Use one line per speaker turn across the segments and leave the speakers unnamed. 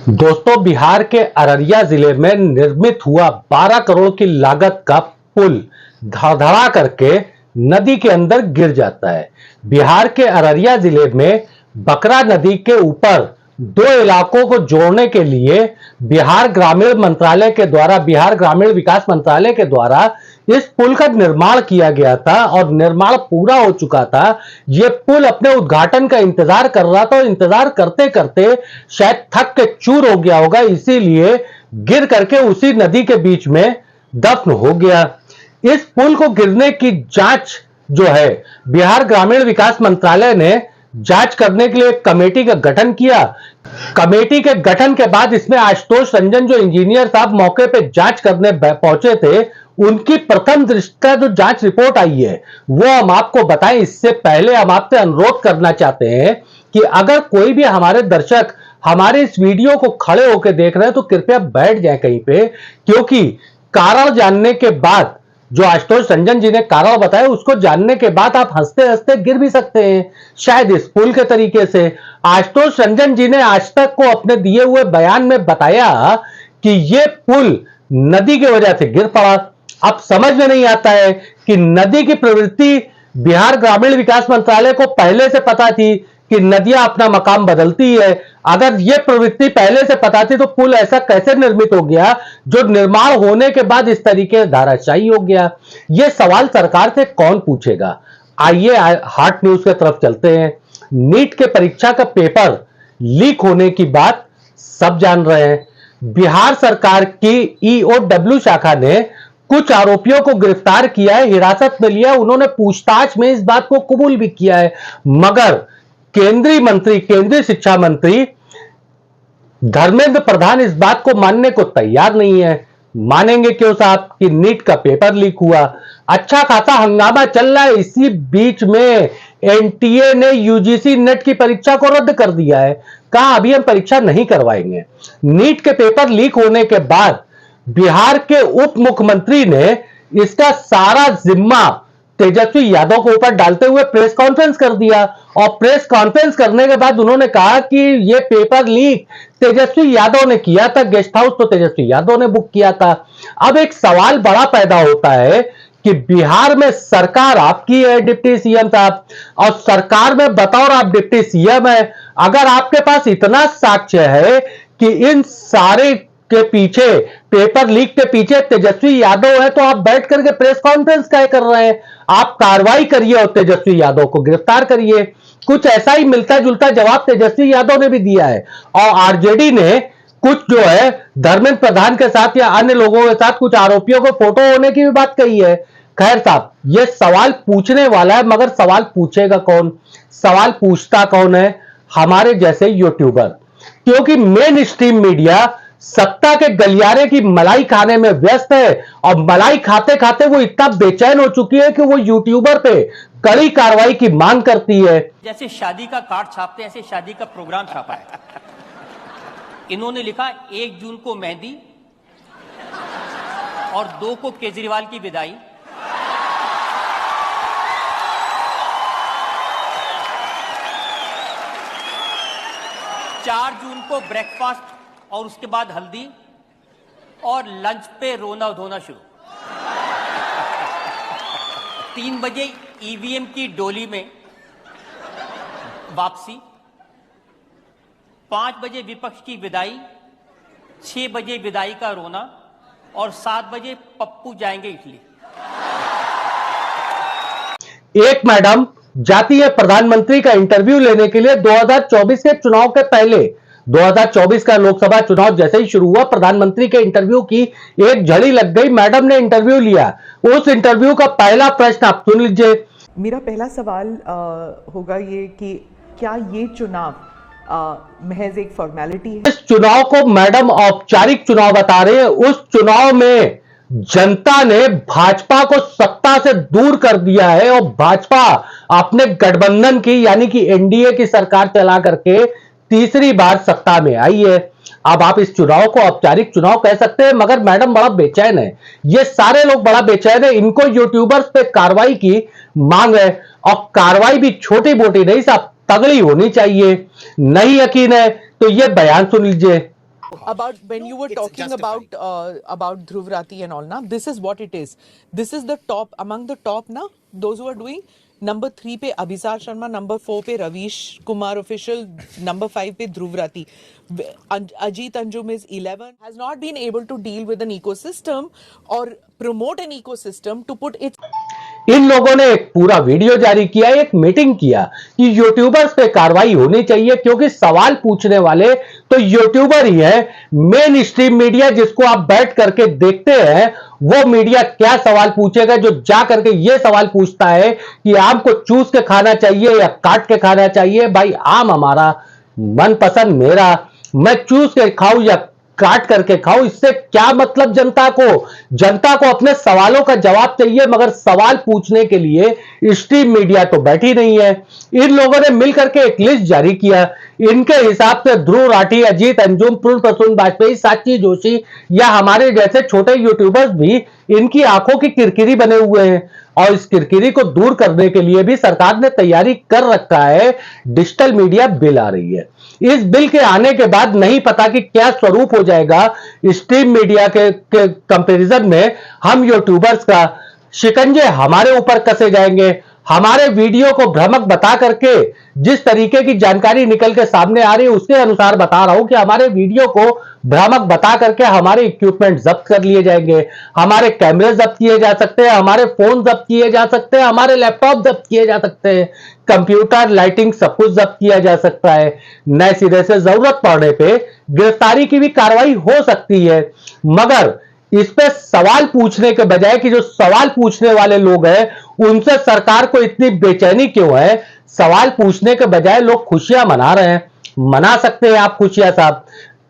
दोस्तों, बिहार के अररिया जिले में निर्मित हुआ 12 करोड़ की लागत का पुल धड़धड़ा करके नदी के अंदर गिर जाता है। बिहार के अररिया जिले में बकरा नदी के ऊपर दो इलाकों को जोड़ने के लिए बिहार ग्रामीण विकास मंत्रालय के द्वारा इस पुल का निर्माण किया गया था और निर्माण पूरा हो चुका था। यह पुल अपने उद्घाटन का इंतजार कर रहा था और इंतजार करते करते शायद थक के चूर हो गया होगा, इसीलिए गिर करके उसी नदी के बीच में दफन हो गया। इस पुल को गिरने की जांच जो है बिहार ग्रामीण विकास मंत्रालय ने जांच करने के लिए एक कमेटी का गठन किया। कमेटी के गठन के बाद इसमें आशुतोष रंजन जो इंजीनियर साहब मौके पे जांच करने पहुंचे थे, उनकी प्रथम दृष्टया जो जांच रिपोर्ट आई है वो हम आपको बताएं। इससे पहले हम आपसे अनुरोध करना चाहते हैं कि अगर कोई भी हमारे दर्शक हमारे इस वीडियो को खड़े होकर देख रहे हैं तो कृपया बैठ जाए कहीं पे, क्योंकि कारण जानने के बाद जो आशुतोष रंजन जी ने कारण बताया उसको जानने के बाद आप हंसते हंसते गिर भी सकते हैं, शायद इस पुल के तरीके से। आशुतोष रंजन जी ने आज तक को अपने दिए हुए बयान में बताया कि यह पुल नदी की वजह से गिर पड़ा। अब समझ में नहीं आता है कि नदी की प्रवृत्ति बिहार ग्रामीण विकास मंत्रालय को पहले से पता थी कि नदियां अपना मकाम बदलती है। अगर यह प्रवृत्ति पहले से पता थी तो पुल ऐसा कैसे निर्मित हो गया जो निर्माण होने के बाद इस तरीके धाराशायी हो गया? यह सवाल सरकार से कौन पूछेगा? आइए हार्ट न्यूज की तरफ चलते हैं। नीट के परीक्षा का पेपर लीक होने की बात सब जान रहे हैं। बिहार सरकार की ईओडब्ल्यू शाखा ने कुछ आरोपियों को गिरफ्तार किया है, हिरासत में लिया। उन्होंने पूछताछ में इस बात को कबूल भी किया है, मगर केंद्रीय शिक्षा मंत्री धर्मेंद्र प्रधान इस बात को मानने को तैयार नहीं है। मानेंगे क्यों साहब कि नीट का पेपर लीक हुआ, अच्छा खासा हंगामा चल रहा है। इसी बीच में एनटीए ने यूजीसी नेट की परीक्षा को रद्द कर दिया है, कहा अभी हम परीक्षा नहीं करवाएंगे। नीट के पेपर लीक होने के बाद बिहार के उप मुख्यमंत्री ने इसका सारा जिम्मा तेजस्वी यादव को ऊपर डालते हुए प्रेस कॉन्फ्रेंस कर दिया और प्रेस कॉन्फ्रेंस करने के बाद उन्होंने कहा कि यह पेपर लीक तेजस्वी यादव ने किया था, गेस्ट हाउस तो तेजस्वी यादव ने बुक किया था। अब एक सवाल बड़ा पैदा होता है कि बिहार में सरकार आपकी है डिप्टी सीएम साहब, और सरकार में बतौर आप डिप्टी सीएम है, अगर आपके पास इतना साक्ष्य है कि इन सारे के पीछे पेपर लीक के पीछे तेजस्वी यादव है, तो आप बैठ करके प्रेस कॉन्फ्रेंस क्या कर रहे हैं? आप कार्रवाई करिए और तेजस्वी यादव को गिरफ्तार करिए। कुछ ऐसा ही मिलता जुलता जवाब तेजस्वी यादव ने भी दिया है और आरजेडी ने कुछ जो है धर्मेंद्र प्रधान के साथ या अन्य लोगों के साथ कुछ आरोपियों को फोटो होने की भी बात कही है। खैर साहब, यह सवाल पूछने वाला है, मगर सवाल पूछेगा कौन? सवाल पूछता कौन है? हमारे जैसे यूट्यूबर, क्योंकि मेन स्ट्रीम मीडिया सत्ता के गलियारे की मलाई खाने में व्यस्त है और मलाई खाते खाते वो इतना बेचैन हो चुकी है कि वो यूट्यूबर पे कड़ी कार्रवाई की मांग करती है।
जैसे शादी का कार्ड छापते हैं ऐसे शादी का प्रोग्राम छापा है। इन्होंने लिखा 1 जून को मेहंदी और 2 को केजरीवाल की विदाई, 4 जून को ब्रेकफास्ट और उसके बाद हल्दी और लंच पे रोना धोना शुरू। 3 बजे ईवीएम की डोली में वापसी, 5 बजे विपक्ष की विदाई, 6 बजे विदाई का रोना और 7 बजे पप्पू जाएंगे इटली।
एक मैडम जाती है प्रधानमंत्री का इंटरव्यू लेने के लिए 2024 के चुनाव के पहले। 2024 का लोकसभा चुनाव जैसे ही शुरू हुआ, प्रधानमंत्री के इंटरव्यू की एक झड़ी लग गई। मैडम ने इंटरव्यू लिया, उस इंटरव्यू का पहला प्रश्न आप सुन लीजिए।
मेरा पहला सवाल होगा ये कि क्या ये चुनाव महज एक फॉर्मेलिटी है?
इस चुनाव को मैडम औपचारिक चुनाव बता रहे हैं। उस चुनाव में जनता ने भाजपा को सत्ता से दूर कर दिया है और भाजपा अपने गठबंधन की यानी कि एनडीए की सरकार चला करके तीसरी बार सत्ता में आई है। अब आप इस चुनाव को औपचारिक चुनाव कह सकते हैं, मगर मैडम बड़ा बेचैन है, ये सारे लोग बड़ा बेचैन है। इनको यूट्यूबर्स पे कार्रवाई की मांग है और कार्रवाई भी छोटी मोटी नहीं साहब, तगड़ी होनी चाहिए। नहीं यकीन है तो ये बयान सुन लीजिए।
About when you were
It's
talking
justified.
about Dhruv Rathi and all, now this is what it is. This is the top among the top now. Those who are doing number 3 पे अभिसार Sharma, number 4 पे Ravish Kumar official, number 5 पे Dhruv Rathee. Ajit Anjum is 11. Has not been able to deal with an ecosystem or promote an ecosystem to put its
इन लोगों ने एक पूरा video जारी किया, एक मीटिंग किया कि यूट्यूबर्स पे कार्रवाई होनी चाहिए, क्योंकि सवाल पूछने वाले तो यूट्यूबर ही है। मेन स्ट्रीम मीडिया जिसको आप बैठ करके देखते हैं, वो मीडिया क्या सवाल पूछेगा जो जा करके ये सवाल पूछता है कि आम को चूस के खाना चाहिए या काट के खाना चाहिए। भाई, आम हमारा मनपसंद, मेरा, मैं चूस के खाऊं या काट करके खाओ, इससे क्या मतलब जनता को? जनता को अपने सवालों का जवाब चाहिए, मगर सवाल पूछने के लिए स्ट्रीम मीडिया तो बैठी नहीं है। इन लोगों ने मिलकर के एक लिस्ट जारी किया। इनके हिसाब से ध्रुव राठी, अजीत अंजुम, पूर्ण प्रसून वाजपेयी, साक्षी जोशी या हमारे जैसे छोटे यूट्यूबर्स भी इनकी आंखों की किरकिरी बने हुए हैं, और इस किरकिरी को दूर करने के लिए भी सरकार ने तैयारी कर रखा है। डिजिटल मीडिया बिल आ रही है। इस बिल के आने के बाद नहीं पता कि क्या स्वरूप हो जाएगा स्ट्रीम मीडिया के कंपैरिजन में। हम यूट्यूबर्स का शिकंजे हमारे ऊपर कसे जाएंगे। हमारे वीडियो को भ्रामक बता करके जिस तरीके की जानकारी निकल के सामने आ रही है, उसके अनुसार बता रहा हूं कि हमारे वीडियो को भ्रामक बता करके हमारे इक्विपमेंट जब्त कर लिए जाएंगे, हमारे कैमरे जब्त किए जा सकते हैं, हमारे फोन जब्त किए जा सकते हैं, हमारे लैपटॉप जब्त किए जा सकते हैं, कंप्यूटर, लाइटिंग, सब कुछ जब्त किया जा सकता है। नए सिरे से जरूरत पड़ने पे गिरफ्तारी की भी कार्रवाई हो सकती है। मगर इस पे सवाल पूछने के बजाय कि जो सवाल पूछने वाले लोग हैं उनसे सरकार को इतनी बेचैनी क्यों है? सवाल पूछने के बजाय लोग खुशियां मना रहे हैं। मना सकते हैं आप खुशियां साहब।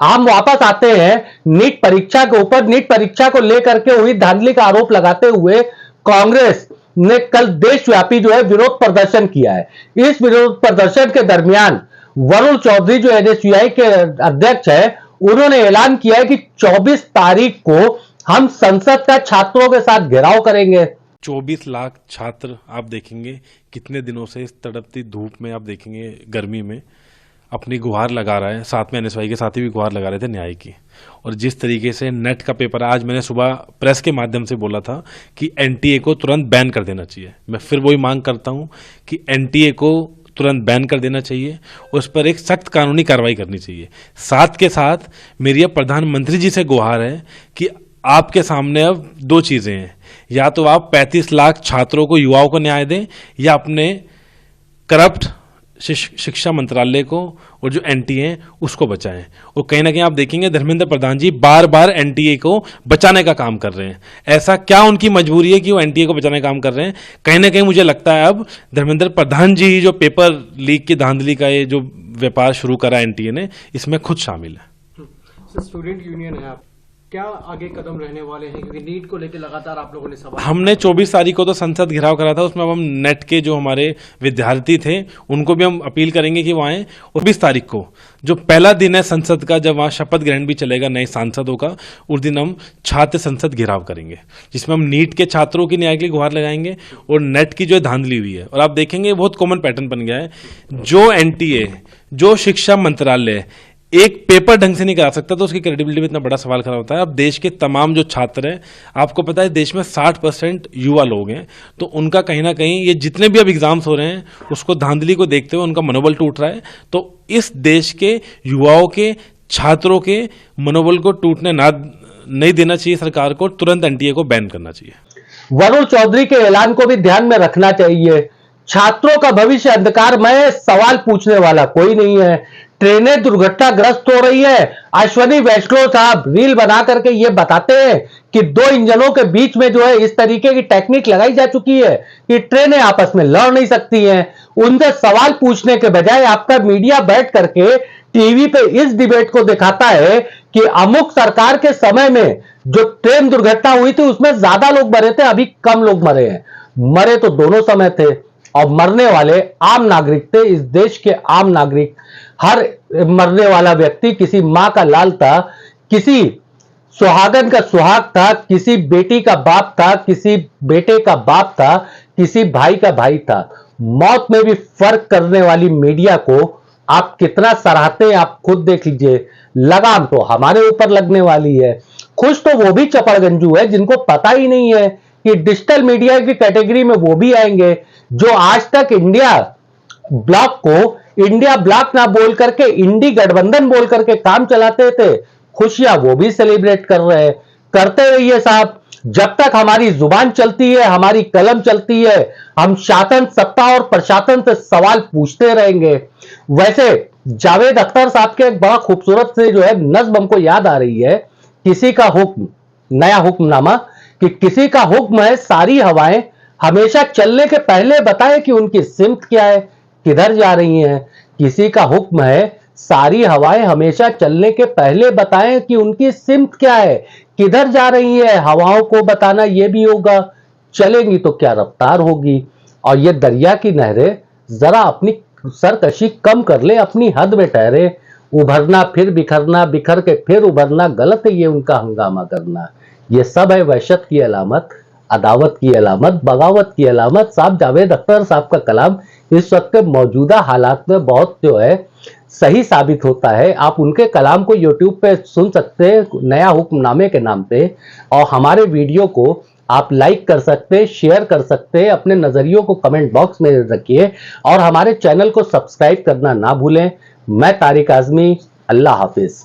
हम वापस आते हैं नीट परीक्षा के ऊपर। नीट परीक्षा को लेकर के हुई धांधली का आरोप लगाते हुए कांग्रेस ने कल देशव्यापी जो है विरोध प्रदर्शन किया है। इस विरोध प्रदर्शन के दरमियान वरुण चौधरी जो एनएसयूआई के अध्यक्ष है, उन्होंने ऐलान किया है कि 24 तारीख को हम संसद का छात्रों के साथ घेराव करेंगे।
24 लाख छात्र आप देखेंगे कितने दिनों से इस तड़पती धूप में, आप देखेंगे गर्मी में अपनी गुहार लगा रहा है। साथ में एनएसवाई के साथी भी गुहार लगा रहे थे न्याय की। और जिस तरीके से नेट का पेपर, आज मैंने सुबह प्रेस के माध्यम से बोला था कि एनटीए को तुरंत बैन कर देना चाहिए। मैं फिर वही मांग करता हूं कि एनटीए को तुरंत बैन कर देना चाहिए, उस पर एक सख्त कानूनी कार्रवाई करनी चाहिए। साथ के साथ मेरी अब प्रधानमंत्री जी से गुहार है कि आपके सामने अब दो चीजें हैं, या तो आप 35 लाख छात्रों को, युवाओं को न्याय दें, या अपने करप्ट शिक्षा मंत्रालय को और जो एनटीए है उसको बचाएं। और कहीं ना कहीं आप देखेंगे धर्मेंद्र प्रधान जी बार बार एनटीए को बचाने का काम कर रहे हैं। ऐसा क्या उनकी मजबूरी है कि वो एनटीए को बचाने का काम कर रहे हैं? कहीं ना कहीं मुझे लगता है अब धर्मेंद्र प्रधान जी जो पेपर लीक की धांधली का ये जो व्यापार शुरू करा एनटीए ने, इसमें खुद शामिल है।
स्टूडेंट यूनियन है आप, क्या आगे कदम रहने वाले हैं? क्योंकि नीट को लेकर लगातार आप लोगों ने सवाल,
हमने 24 तारीख को तो संसद घेराव करा था, उसमें अब हम नेट के जो हमारे विद्यार्थी थे उनको भी हम अपील करेंगे कि वो आए। और 20 तारीख को जो पहला दिन है संसद का, जब वहाँ शपथ ग्रहण भी चलेगा नए सांसदों का, उस दिन हम छात्र संसद घेराव करेंगे, जिसमें हम नीट के छात्रों की न्याय के लिए गुहार लगाएंगे और नेट की जो धांधली हुई है। और आप देखेंगे बहुत कॉमन पैटर्न बन गया है। जो एनटीए, जो शिक्षा मंत्रालय एक पेपर ढंग से नहीं करा सकता तो उसकी क्रेडिबिलिटी में इतना बड़ा सवाल खड़ा होता है। अब देश के तमाम जो छात्र हैं, आपको पता है देश में 60% युवा लोग हैं, तो उनका कहीं ना कहीं ये जितने भी अब एग्जाम्स हो रहे हैं उसको धांधली को देखते हुए उनका मनोबल टूट रहा है। तो इस देश के युवाओं के, छात्रों के मनोबल को टूटने नहीं देना चाहिए। सरकार को तुरंत एनटीए को बैन करना चाहिए।
वरुण चौधरी के ऐलान को भी ध्यान में रखना चाहिए। छात्रों का भविष्य अंधकारमय है, सवाल पूछने वाला कोई नहीं है। ट्रेनें दुर्घटनाग्रस्त हो रही है। अश्वनी वैष्णव साहब रील बना करके ये बताते हैं कि 2 इंजनों के बीच में जो है इस तरीके की टेक्निक लगाई जा चुकी है कि ट्रेनें आपस में लड़ नहीं सकती हैं। उनसे सवाल पूछने के बजाय आपका मीडिया बैठ करके टीवी पे इस डिबेट को दिखाता है कि अमुक सरकार के समय में जो ट्रेन दुर्घटना हुई थी उसमें ज्यादा लोग मरे थे, अभी कम लोग मरे हैं। मरे तो दोनों समय थे, और मरने वाले आम नागरिक थे। इस देश के आम नागरिक, हर मरने वाला व्यक्ति किसी मां का लाल था, किसी सुहागन का सुहाग था, किसी बेटी का बाप था, किसी बेटे का बाप था, किसी भाई का भाई था। मौत में भी फर्क करने वाली मीडिया को आप कितना सराहते हैं, आप खुद देख लीजिए। लगाम तो हमारे ऊपर लगने वाली है। खुश तो वो भी चपड़गंजू है जिनको पता ही नहीं है कि डिजिटल मीडिया की कैटेगरी में वो भी आएंगे जो आज तक इंडिया ब्लॉक को इंडिया ब्लॉक ना बोल करके इंडी गठबंधन बोल करके काम चलाते थे। खुशियां वो भी सेलिब्रेट कर रहे हैं। करते रहिए साहब, जब तक हमारी जुबान चलती है, हमारी कलम चलती है, हम शासन सत्ता और प्रशासन से सवाल पूछते रहेंगे। वैसे जावेद अख्तर साहब के एक बड़ा खूबसूरत से जो है नज्म हमको याद आ रही है, किसी का हुक्म, नया हुक्मनामा, कि किसी का हुक्म है सारी हवाएं हमेशा चलने के पहले बताए कि उनकी सिमत क्या है, किधर जा रही हैं। किसी का हुक्म है सारी हवाएं हमेशा चलने के पहले बताएं कि उनकी सिमत क्या है, किधर जा रही है। हवाओं को बताना यह भी होगा, चलेंगी तो क्या रफ्तार होगी। और ये दरिया की नहरें जरा अपनी सरकशी कम कर ले, अपनी हद में ठहरे। उभरना फिर बिखरना, बिखर के फिर उभरना, गलत है ये उनका हंगामा करना। ये सब है वहशत की अलामत, अदावत की अलामत, बगावत की अलामत। साहब जावेद अख्तर साहब का कलाम इस वक्त के मौजूदा हालात में बहुत जो है सही साबित होता है। आप उनके कलाम को यूट्यूब पे सुन सकते हैं नया हुक्मनामे के नाम पे, और हमारे वीडियो को आप लाइक कर सकते हैं, शेयर कर सकते हैं, अपने नजरियों को कमेंट बॉक्स में रखिए और हमारे चैनल को सब्सक्राइब करना ना भूलें। मैं तारिक आजमी, अल्लाह हाफिज।